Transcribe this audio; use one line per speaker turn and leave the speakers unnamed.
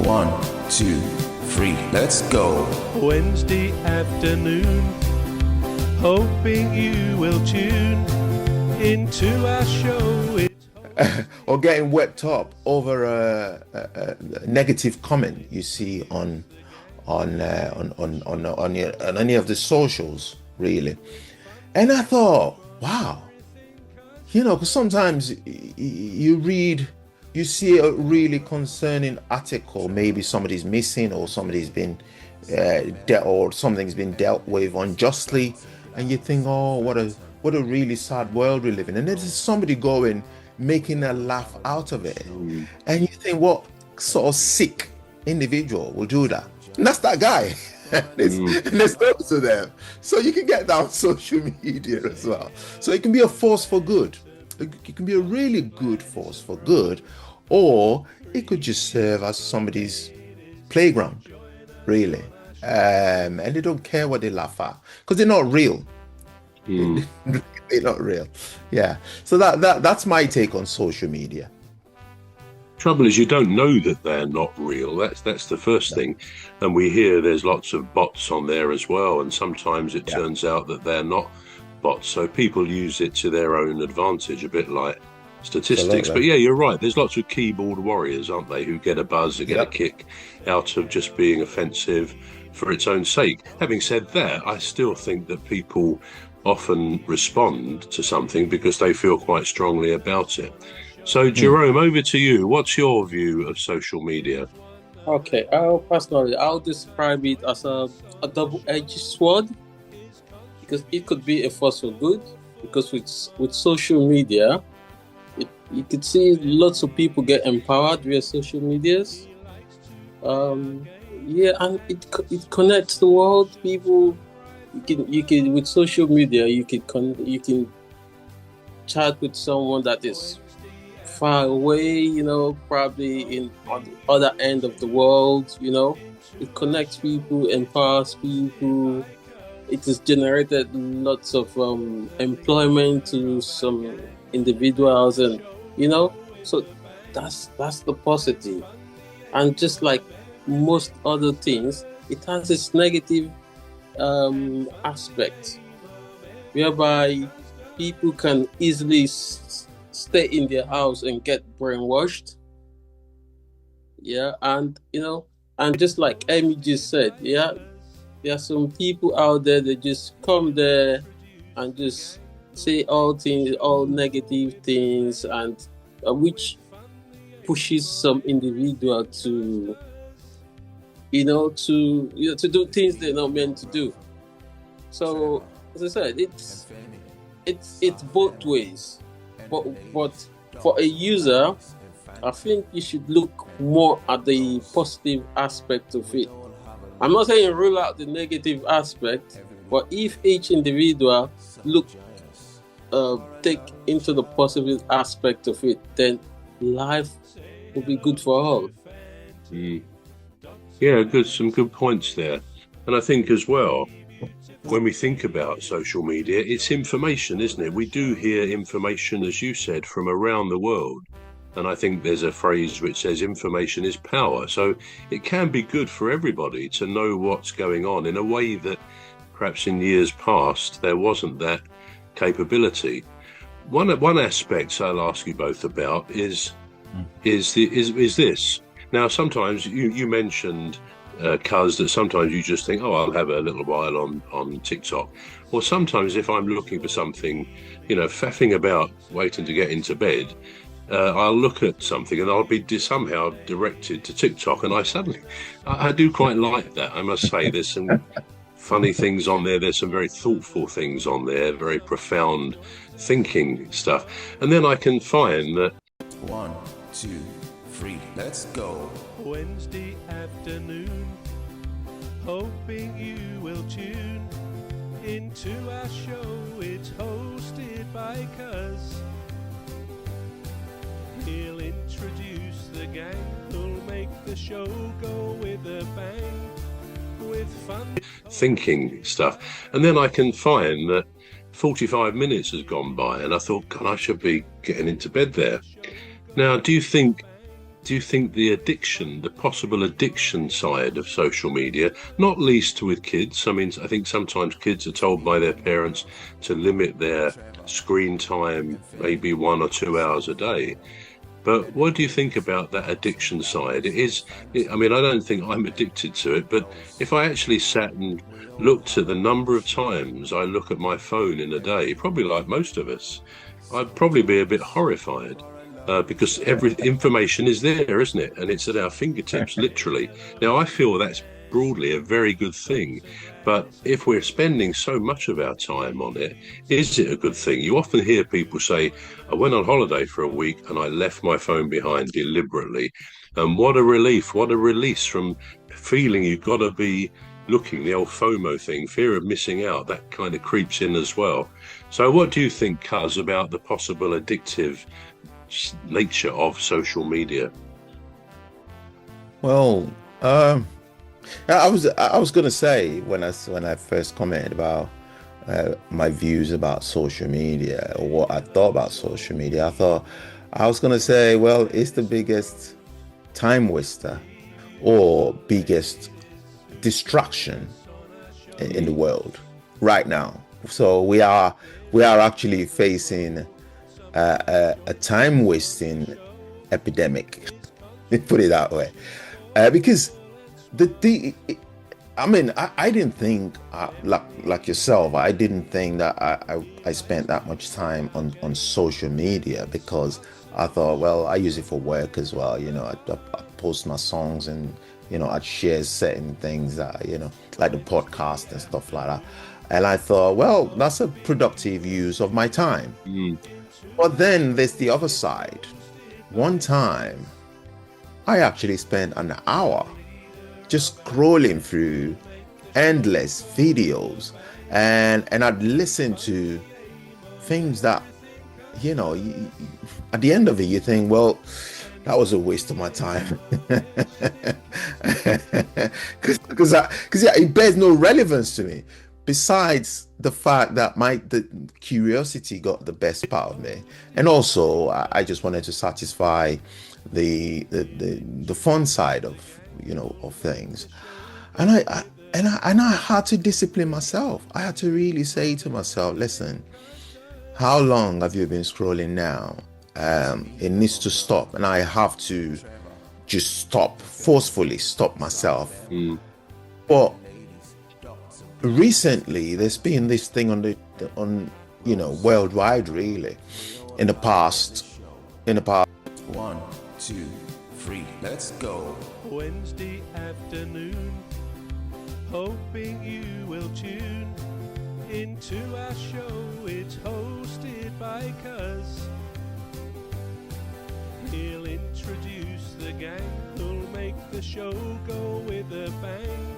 One, two, three, let's go.
Wednesday afternoon, hoping you will tune into our show.
Or getting whipped up over a negative comment you see on any of the socials, really. And I thought, wow, because sometimes you see a really concerning article, maybe somebody's missing or somebody's been or something's been dealt with unjustly, and you think, oh, what a really sad world we live in. And there's somebody making a laugh out of it, and you think, what sort of sick individual will do that? And that's that guy. There's loads of them. So you can get that on social media as well. So it can be a force for good. It can be a really good force for good, or it could just serve as somebody's playground, really. And they don't care what they laugh at because they're not real. They're not real. Yeah. So that's my take on social media.
Trouble is, you don't know that they're not real. That's the first thing. And we hear there's lots of bots on there as well, and sometimes it turns out that they're not bots. So people use it to their own advantage, a bit like statistics. But yeah, you're right. There's lots of keyboard warriors, aren't they, who get a buzz, who get a kick out of just being offensive for its own sake. Having said that, I still think that people often respond to something because they feel quite strongly about it. So, Jerome, over to you. What's your view of social media?
Okay, personally, I'll describe it as a double-edged sword, because it could be a force for good, because with social media, you could see lots of people get empowered via social medias. And it connects the world. People, you can with social media, you can chat with someone that is far away, probably on the other end of the world. It connects people, empowers people. It has generated lots of employment to some individuals, and so that's the positive. And just like most other things, it has its negative aspect, whereby people can easily stay in their house and get brainwashed. And just like Emmy just said, there are some people out there that just come there and just say all negative things, and which pushes some individual to do things they're not meant to do. So, as I said, it's both ways. But for a user, I think you should look more at the positive aspect of it. I'm not saying rule out the negative aspect, but if each individual take into the positive aspect of it, then life will be good for all.
Yeah, some good points there. And I think as well, when we think about social media, it's information, isn't it? We do hear information, as you said, from around the world. And I think there's a phrase which says information is power. So it can be good for everybody to know what's going on in a way that perhaps in years past there wasn't that capability. One aspect I'll ask you both about is this. Now, sometimes you mentioned, Cuz, that sometimes you just think, I'll have a little while on TikTok. Or sometimes if I'm looking for something, faffing about, waiting to get into bed, I'll look at something and I'll be somehow directed to TikTok. And I do quite like that, I must say. There's some funny things on there. There's some very thoughtful things on there, very profound thinking stuff. And then I can find that...
1, 2, 3, let's go.
Wednesday afternoon, hoping you will tune into our show. It's hosted by Cuz. He'll introduce the gang who'll make the show go with a bang, with fun
thinking stuff. And then I can find that 45 minutes has gone by and I thought, God, I should be getting into bed there. Now, do you think do you think the possible addiction side of social media, not least with kids? I mean, I think sometimes kids are told by their parents to limit their screen time, maybe 1 or 2 hours a day. But what do you think about that addiction side? I mean, I don't think I'm addicted to it, but if I actually sat and looked at the number of times I look at my phone in a day, probably like most of us, I'd probably be a bit horrified. Because every information is there, isn't it? And it's at our fingertips, literally. Now, I feel that's broadly a very good thing. But if we're spending so much of our time on it, is it a good thing? You often hear people say, I went on holiday for a week and I left my phone behind deliberately. And what a relief, what a release from feeling you've got to be looking, the old FOMO thing, fear of missing out, that kind of creeps in as well. So what do you think, Cuz, about the possible addictive nature of social media?
Well, I was gonna say when I first commented about my views about social media, or what I thought about social media, I was gonna say, well, it's the biggest time waster or biggest distraction in the world right now. So we are actually facing a time wasting epidemic, put it that way, because I didn't think like yourself. I didn't think that I spent that much time on social media, because I thought, well, I use it for work as well. I post my songs, and I'd share certain things that like the podcast and stuff like that. And I thought, well, that's a productive use of my time. But then there's the other side. One time, I actually spent an hour just scrolling through endless videos, and I'd listen to things that, at the end of it, you think, well, that was a waste of my time, because it bears no relevance to me. Besides the fact that the curiosity got the best part of me, and also I just wanted to satisfy the fun side of things, and I had to discipline myself. I had to really say to myself, listen, how long have you been scrolling now? It needs to stop, and I have to just forcefully stop myself. But recently there's been this thing on worldwide, really, in the past 1, 2, 3, let's go.
Wednesday afternoon, hoping you will tune into our show. It's hosted by Cuz. He'll introduce the gang who'll make the show go with a bang.